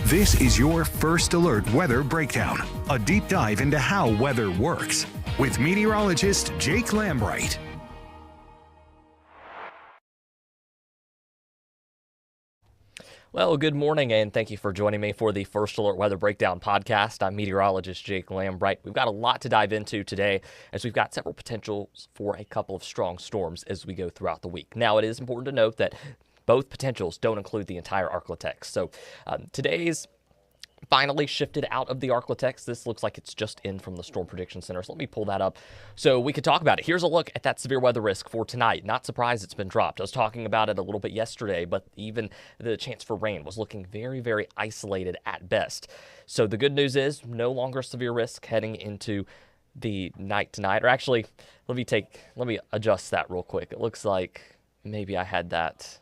This is your First Alert Weather Breakdown, a deep dive into how weather works, with meteorologist Jake Lambright. Well, good morning, and thank you for joining me for the First Alert Weather Breakdown podcast. I'm meteorologist Jake Lambright. We've got a lot to dive into today, as we've got several potentials for a couple of strong storms as we go throughout the week. Now, it is important to note that both potentials don't include the entire Arklatex. So today's finally shifted out of the Arklatex. This looks like it's just in from the Storm Prediction Center. So let me pull that up so we could talk about it. Here's a look at that severe weather risk for tonight. Not surprised it's been dropped. I was talking about it a little bit yesterday, but even the chance for rain was looking very, very isolated at best. So the good news is no longer severe risk heading into the night tonight. Or actually, let me adjust that real quick. It looks like maybe I had that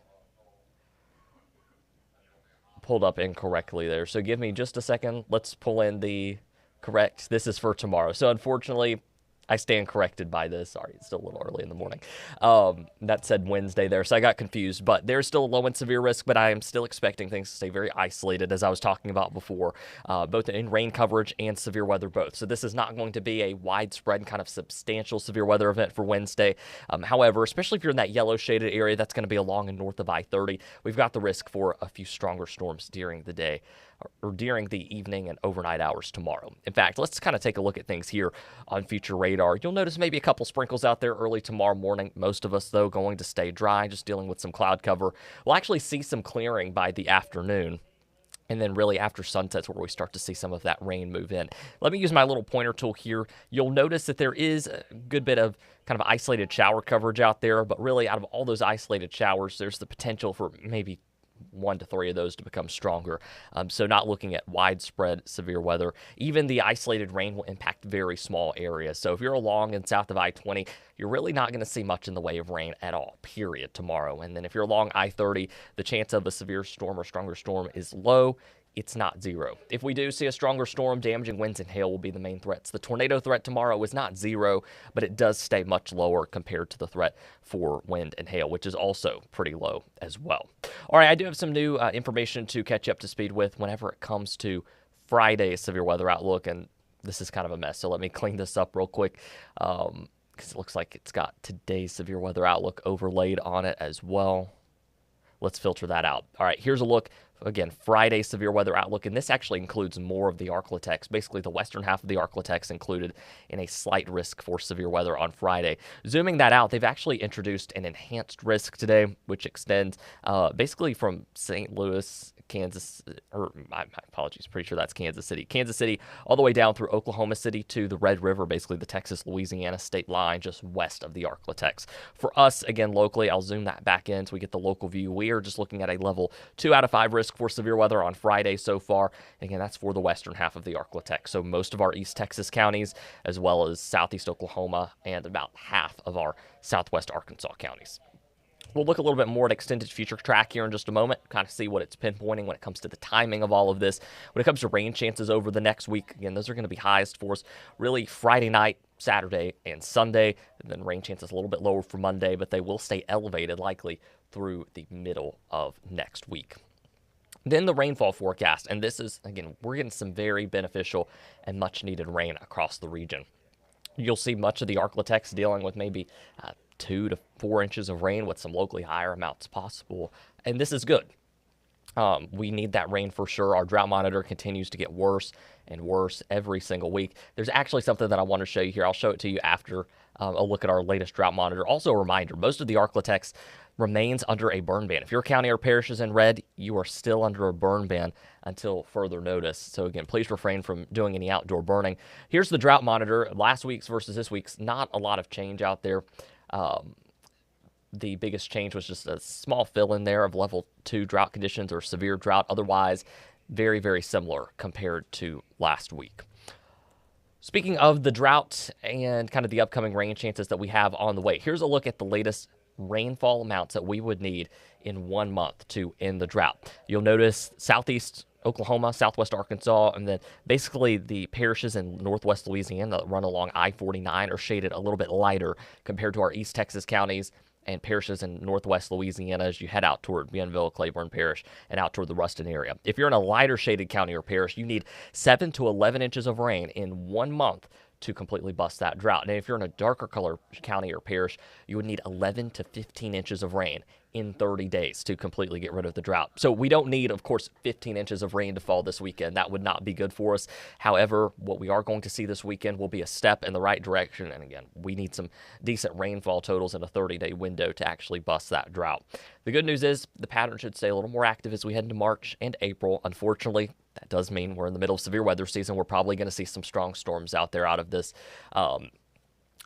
pulled up incorrectly there. So give me just a second. Let's pull in the correct. This is for tomorrow. So unfortunately, I stand corrected by this. Sorry, it's still a little early in the morning. That said Wednesday there, so I got confused. But there's still low and severe risk, but I am still expecting things to stay very isolated, as I was talking about before, both in rain coverage and severe weather both. So this is not going to be a widespread kind of substantial severe weather event for Wednesday. However, especially if you're in that yellow shaded area, that's going to be along and north of I-30. We've got the risk for a few stronger storms during the day, or during the evening and overnight hours tomorrow. In fact, let's kind of take a look at things here on future radar. You'll notice maybe a couple sprinkles out there early tomorrow morning. Most of us, though, going to stay dry, just dealing with some cloud cover. We'll actually see some clearing by the afternoon. And then really after sunset's where we start to see some of that rain move in. Let me use my little pointer tool here. You'll notice that there is a good bit of kind of isolated shower coverage out there, but really out of all those isolated showers, there's the potential for maybe 1 to 3 of those to become stronger. So not looking at widespread severe weather. Even the isolated rain will impact very small areas. So if you're along and south of I-20, you're really not going to see much in the way of rain at all, period, tomorrow. And then if you're along I-30, the chance of a severe storm or stronger storm is low. It's not zero. If we do see a stronger storm, damaging winds and hail will be the main threats. The tornado threat tomorrow is not zero, but it does stay much lower compared to the threat for wind and hail, which is also pretty low as well. All right, I do have some new information to catch you up to speed with whenever it comes to Friday's severe weather outlook, and this is kind of a mess, so let me clean this up real quick, because it looks like it's got today's severe weather outlook overlaid on it as well. Let's filter that out. All right, here's a look. Again, Friday severe weather outlook, and this actually includes more of the Arklatex, basically the western half of the Arklatex included in a slight risk for severe weather on Friday. Zooming that out, they've actually introduced an enhanced risk today, which extends basically from St. Louis, Kansas, or my apologies, pretty sure that's Kansas City, all the way down through Oklahoma City to the Red River, basically the Texas-Louisiana state line, just west of the Arklatex. For us, again, locally, I'll zoom that back in so we get the local view. We are just looking at a level 2 out of 5 risk for severe weather on Friday so far. Again, that's for the western half of the Arklatex. So most of our East Texas counties, as well as southeast Oklahoma, and about half of our southwest Arkansas counties. We'll look a little bit more at extended future track here in just a moment, kind of see what it's pinpointing when it comes to the timing of all of this. When it comes to rain chances over the next week, again, those are going to be highest for us really Friday night, Saturday, and Sunday. And then rain chances a little bit lower for Monday, but they will stay elevated likely through the middle of next week. Then the rainfall forecast, and this is, again, we're getting some very beneficial and much needed rain across the region. You'll see much of the Arklatex dealing with maybe 2 to 4 inches of rain with some locally higher amounts possible, and this is good. We need that rain for sure. Our drought monitor continues to get worse and worse every single week. There's actually something that I want to show you here. I'll show it to you after a look at our latest drought monitor. Also a reminder, most of the Arklatex remains under a burn ban. If your county or parish is in red, you are still under a burn ban until further notice. So again, please refrain from doing any outdoor burning. Here's the drought monitor, last week's versus this week's. Not a lot of change out there. The biggest change was just a small fill in there of level 2 drought conditions or severe drought. Otherwise, very, very similar compared to last week. Speaking of the drought and kind of the upcoming rain chances that we have on the way, here's a look at the latest rainfall amounts that we would need in 1 month to end the drought. You'll notice southeast Oklahoma, southwest Arkansas, and then basically the parishes in northwest Louisiana that run along I-49 are shaded a little bit lighter compared to our East Texas counties and parishes in northwest Louisiana as you head out toward Bienville, Claiborne Parish, and out toward the Ruston area. If you're in a lighter shaded county or parish, you need 7 to 11 inches of rain in 1 month to completely bust that drought. And if you're in a darker color county or parish, you would need 11 to 15 inches of rain in 30 days to completely get rid of the drought. So we don't need, of course, 15 inches of rain to fall this weekend. That would not be good for us. However, what we are going to see this weekend will be a step in the right direction. And again, we need some decent rainfall totals in a 30-day window to actually bust that drought. The good news is the pattern should stay a little more active as we head into March and April. Unfortunately, that does mean we're in the middle of severe weather season. We're probably going to see some strong storms out there out of this.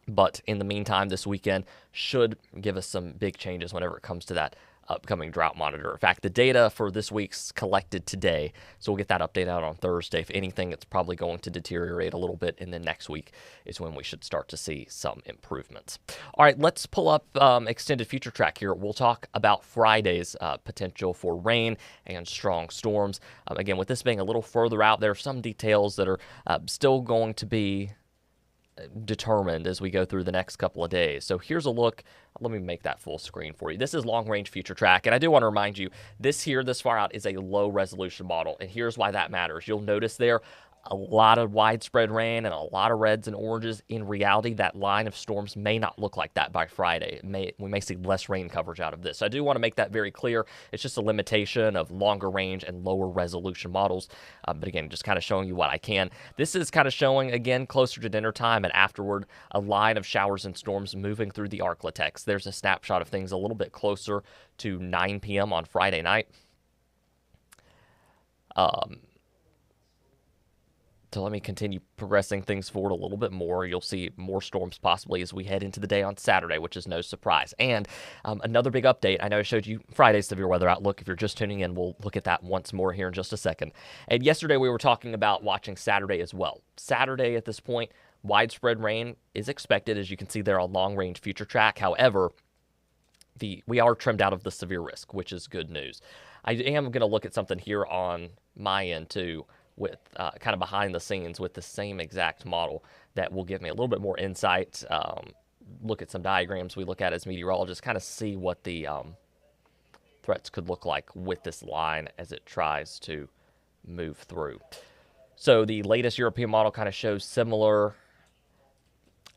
But in the meantime, this weekend should give us some big changes whenever it comes to that upcoming drought monitor. In fact, the data for this week's collected today, so we'll get that update out on Thursday. If anything, it's probably going to deteriorate a little bit, and then next week is when we should start to see some improvements. All right, let's pull up extended future track here. We'll talk about Friday's potential for rain and strong storms. Again, with this being a little further out, there are some details that are still going to be determined as we go through the next couple of days. So here's a look. Let me make that full screen for you. This is long range future track, and I do want to remind you this far out is a low resolution model, and here's why that matters. You'll notice there a lot of widespread rain and a lot of reds and oranges. In reality, that line of storms may not look like that by Friday. We may see less rain coverage out of this. So I do want to make that very clear. It's just a limitation of longer range and lower resolution models. But again, just kind of showing you what I can. This is kind of showing, again, closer to dinner time and afterward, a line of showers and storms moving through the Arklatex. There's a snapshot of things a little bit closer to 9 p.m. on Friday night. So let me continue progressing things forward a little bit more. You'll see more storms possibly as we head into the day on Saturday, which is no surprise. And another big update. I know I showed you Friday's severe weather outlook. If you're just tuning in, we'll look at that once more here in just a second. And yesterday we were talking about watching Saturday as well. Saturday at this point, widespread rain is expected, as you can see there on long-range future track. However, we are trimmed out of the severe risk, which is good news. I am going to look at something here on my end too, with kind of behind the scenes with the same exact model that will give me a little bit more insight, look at some diagrams we look at as meteorologists, kind of see what the threats could look like with this line as it tries to move through. So the latest European model kind of shows similar,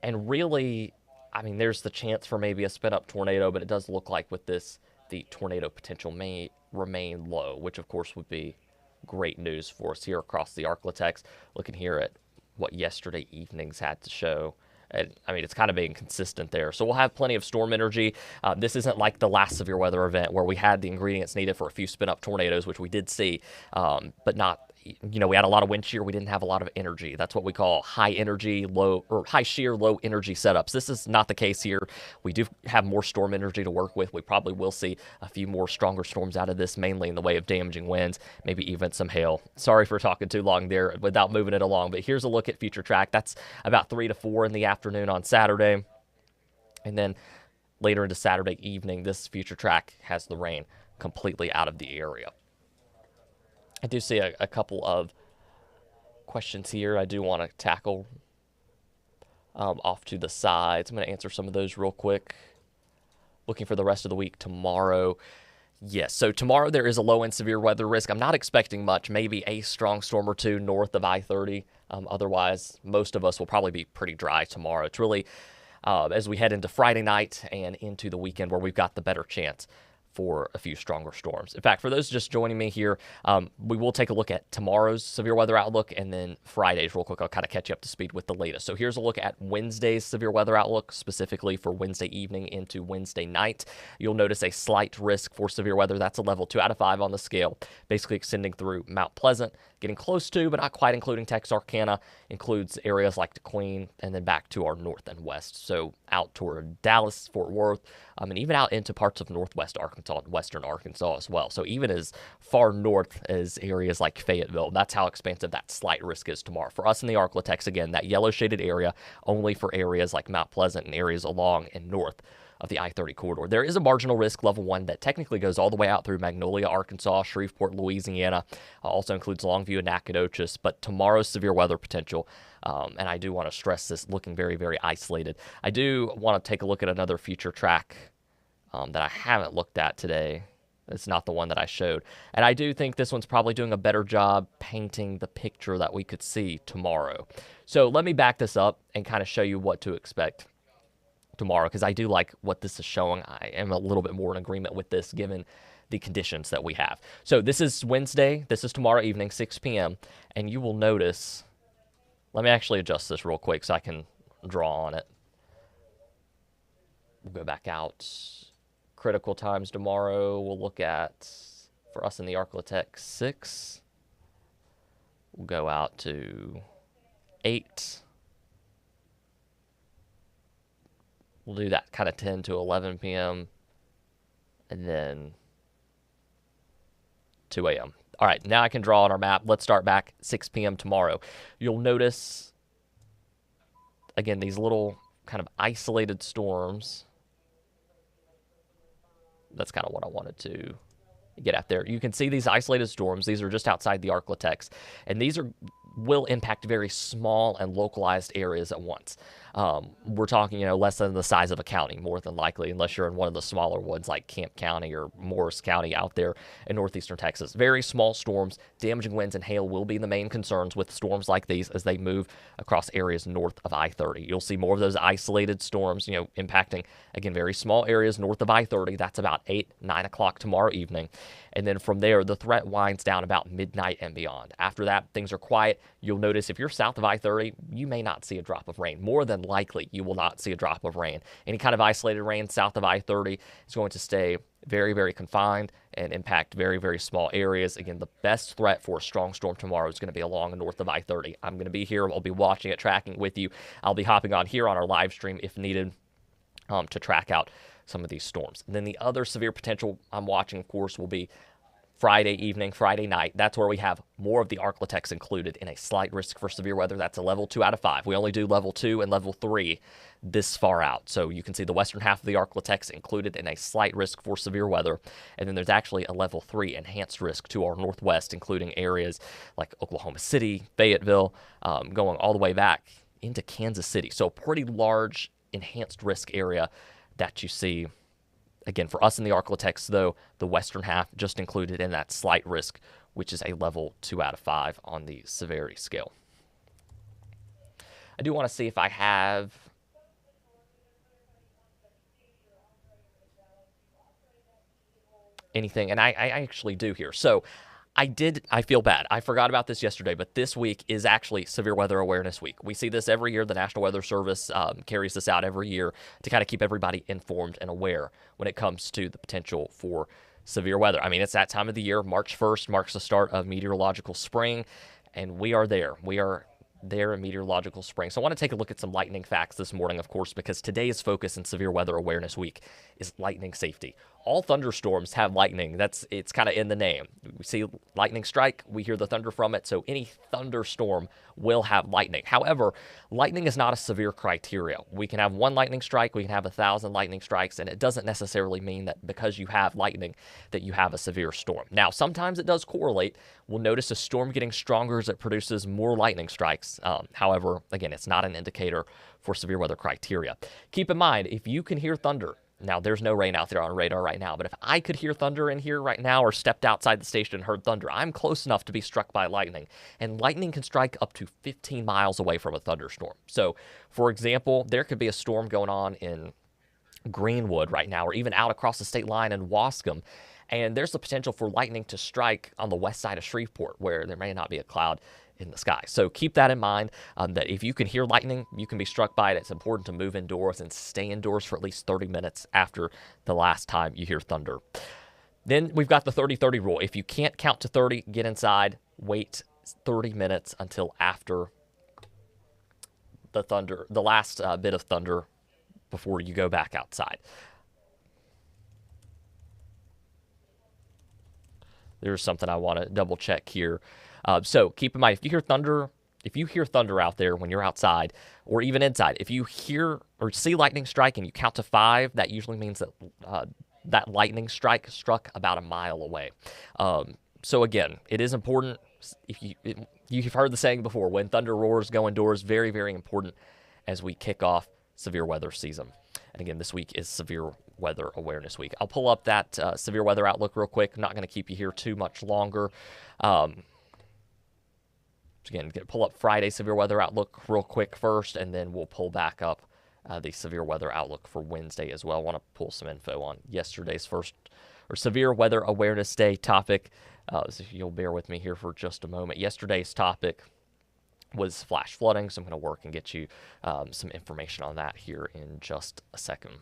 and really, I mean, there's the chance for maybe a spin-up tornado, but it does look like with this, the tornado potential may remain low, which of course would be great news for us here across the Arklatex. Looking here at what yesterday evening's had to show. And, I mean, it's kind of being consistent there. So we'll have plenty of storm energy. This isn't like the last severe weather event where we had the ingredients needed for a few spin-up tornadoes, which we did see, but not, you know, we had a lot of wind shear. We didn't have a lot of energy. That's what we call high energy, low, or high shear, low energy setups. This is not the case here. We do have more storm energy to work with. We probably will see a few more stronger storms out of this, mainly in the way of damaging winds, maybe even some hail. Sorry for talking too long there without moving it along, but here's a look at future track. That's about 3 to 4 in the afternoon on Saturday. And then later into Saturday evening, this future track has the rain completely out of the area. I do see a couple of questions here I do want to tackle off to the sides. I'm going to answer some of those real quick. Looking for the rest of the week tomorrow. Yes, so tomorrow there is a low-end severe weather risk. I'm not expecting much, maybe a strong storm or two north of I-30. Otherwise, most of us will probably be pretty dry tomorrow. It's really as we head into Friday night and into the weekend where we've got the better chance for a few stronger storms. In fact, for those just joining me here, we will take a look at tomorrow's severe weather outlook and then Friday's real quick. I'll kind of catch you up to speed with the latest. So here's a look at Wednesday's severe weather outlook, specifically for Wednesday evening into Wednesday night. You'll notice a slight risk for severe weather. That's a level 2 out of 5 on the scale, basically extending through Mount Pleasant, getting close to, but not quite including Texarkana, includes areas like DeQueen, and then back to our north and west. So out toward Dallas, Fort Worth, and even out into parts of northwest Arkansas and western Arkansas as well. So even as far north as areas like Fayetteville, that's how expansive that slight risk is tomorrow. For us in the Arklatex, again, that yellow shaded area only for areas like Mount Pleasant and areas along and north of the I-30 corridor. There is a marginal risk level 1 that technically goes all the way out through Magnolia, Arkansas, Shreveport, Louisiana, also includes Longview and Nacogdoches, but tomorrow's severe weather potential, and I do want to stress this, looking very, very isolated. I do want to take a look at another future track that I haven't looked at today. It's not the one that I showed. And I do think this one's probably doing a better job painting the picture that we could see tomorrow. So let me back this up and kind of show you what to expect tomorrow, because I do like what this is showing. I am a little bit more in agreement with this given the conditions that we have. So this is Wednesday. This is tomorrow evening, 6 p.m. And you will notice, let me actually adjust this real quick so I can draw on it. We'll go back out. Critical times tomorrow, we'll look at, for us in the Arclitect, 6. We'll go out to 8. We'll do that kind of 10 to 11 p.m. and then 2 a.m. All right, now I can draw on our map. Let's start back 6 p.m. tomorrow. You'll notice, again, these little kind of isolated storms. That's kind of what I wanted to get at there. You can see these isolated storms. These are just outside the Arclitex, and these will impact very small and localized areas at once. We're talking, less than the size of a county, more than likely, unless you're in one of the smaller ones like Camp County or Morris County out there in northeastern Texas. Very small storms, damaging winds and hail will be the main concerns with storms like these as they move across areas north of I-30. You'll see more of those isolated storms, impacting, again, very small areas north of I-30. That's about 8, 9 o'clock tomorrow evening. And then from there, the threat winds down about midnight and beyond. After that, things are quiet. You'll notice if you're south of I-30, you may not see a drop of rain. More than likely, you will not see a drop of rain. Any kind of isolated rain south of I-30 is going to stay very, very confined and impact very, very small areas. Again, the best threat for a strong storm tomorrow is going to be along north of I-30. I'm going to be here. I'll be watching it, tracking with you. I'll be hopping on here on our live stream if needed to track out some of these storms. And then the other severe potential I'm watching, of course, will be Friday evening, Friday night. That's where we have more of the Arclitex included in a slight risk for severe weather. That's a level 2 out of 5. We only do level 2 and level 3 this far out. So you can see the western half of the Arclitex included in a slight risk for severe weather. And then there's actually a level 3 enhanced risk to our northwest, including areas like Oklahoma City, Fayetteville, going all the way back into Kansas City. So a pretty large enhanced risk area that you see. Again, for us in the Arclitex, though, the western half just included in that slight risk, which is a level 2 out of 5 on the severity scale. I do want to see if I have anything, and I actually do here. So I feel bad. I forgot about this yesterday, but this week is actually Severe Weather Awareness Week. We see this every year. The National Weather Service carries this out every year to kind of keep everybody informed and aware when it comes to the potential for severe weather. I mean, it's that time of the year. March 1st marks the start of meteorological spring, and we are there. We are there in meteorological spring. So I want to take a look at some lightning facts this morning, of course, because today's focus in Severe Weather Awareness Week is lightning safety. All thunderstorms have lightning. It's kind of in the name. We see lightning strike, we hear the thunder from it, so any thunderstorm will have lightning. However, lightning is not a severe criteria. We can have one lightning strike, we can have 1,000 lightning strikes, and it doesn't necessarily mean that because you have lightning that you have a severe storm. Now, sometimes it does correlate. We'll notice a storm getting stronger as it produces more lightning strikes. However, again, it's not an indicator for severe weather criteria. Keep in mind, if you can hear thunder, now, there's no rain out there on radar right now, but if I could hear thunder in here right now or stepped outside the station and heard thunder, I'm close enough to be struck by lightning. And lightning can strike up to 15 miles away from a thunderstorm. So, for example, there could be a storm going on in Greenwood right now, or even out across the state line in Wascom, and there's the potential for lightning to strike on the west side of Shreveport, where there may not be a cloud in the sky. So keep that in mind, that if you can hear lightning, you can be struck by it. It's important to move indoors and stay indoors for at least 30 minutes after the last time you hear thunder. Then we've got the 30-30 rule. If you can't count to 30, get inside, wait 30 minutes until after the thunder, the last bit of thunder before you go back outside. There's something I want to double check here. So keep in mind, if you hear thunder out there when you're outside or even inside, if you hear or see lightning strike and you count to 5, that usually means that that lightning strike struck about a mile away. So again, it is important. You've heard the saying before, when thunder roars, go indoors. Very, very important as we kick off severe weather season. And again, this week is Severe Weather Awareness Week. I'll pull up that severe weather outlook real quick. I'm not going to keep you here too much longer. Again, pull up Friday's severe weather outlook real quick first, and then we'll pull back up the severe weather outlook for Wednesday as well. I want to pull some info on yesterday's severe weather awareness day topic. So you'll bear with me here for just a moment. Yesterday's topic was flash flooding, so I'm going to work and get you some information on that here in just a second.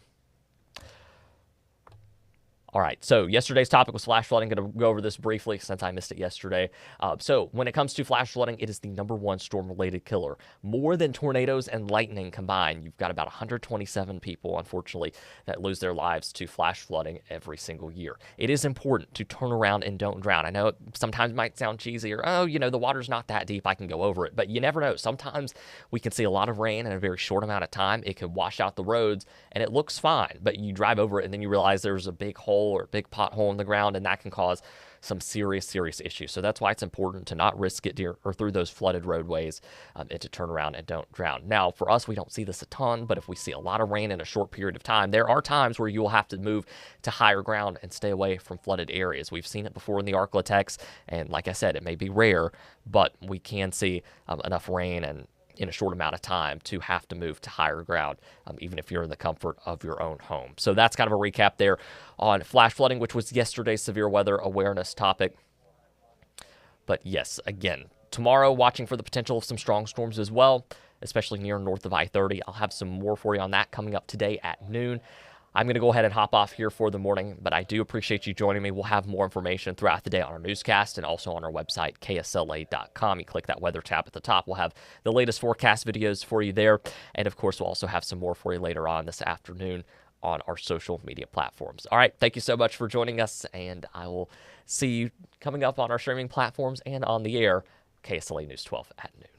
All right, so yesterday's topic was flash flooding. I'm going to go over this briefly since I missed it yesterday. So when it comes to flash flooding, it is the #1 storm-related killer. More than tornadoes and lightning combined, you've got about 127 people, unfortunately, that lose their lives to flash flooding every single year. It is important to turn around and don't drown. I know it sometimes might sound cheesy or, oh, the water's not that deep, I can go over it. But you never know. Sometimes we can see a lot of rain in a very short amount of time. It could wash out the roads, and it looks fine. But you drive over it, and then you realize there's a big hole or a big pothole in the ground, and that can cause some serious issues. So that's why it's important to not risk it through those flooded roadways and to turn around and don't drown. Now, for us, we don't see this a ton, but if we see a lot of rain in a short period of time, there are times where you will have to move to higher ground and stay away from flooded areas. We've seen it before in the Arklatex, and like I said, it may be rare, but we can see enough rain and in a short amount of time to have to move to higher ground, even if you're in the comfort of your own home. So that's kind of a recap there on flash flooding, which was yesterday's severe weather awareness topic. But yes, again, tomorrow watching for the potential of some strong storms as well, especially near north of I-30. I'll have some more for you on that coming up today at noon. I'm going to go ahead and hop off here for the morning, but I do appreciate you joining me. We'll have more information throughout the day on our newscast and also on our website, ksla.com. You click that weather tab at the top. We'll have the latest forecast videos for you there. And of course, we'll also have some more for you later on this afternoon on our social media platforms. All right. Thank you so much for joining us, and I will see you coming up on our streaming platforms and on the air, KSLA News 12 at noon.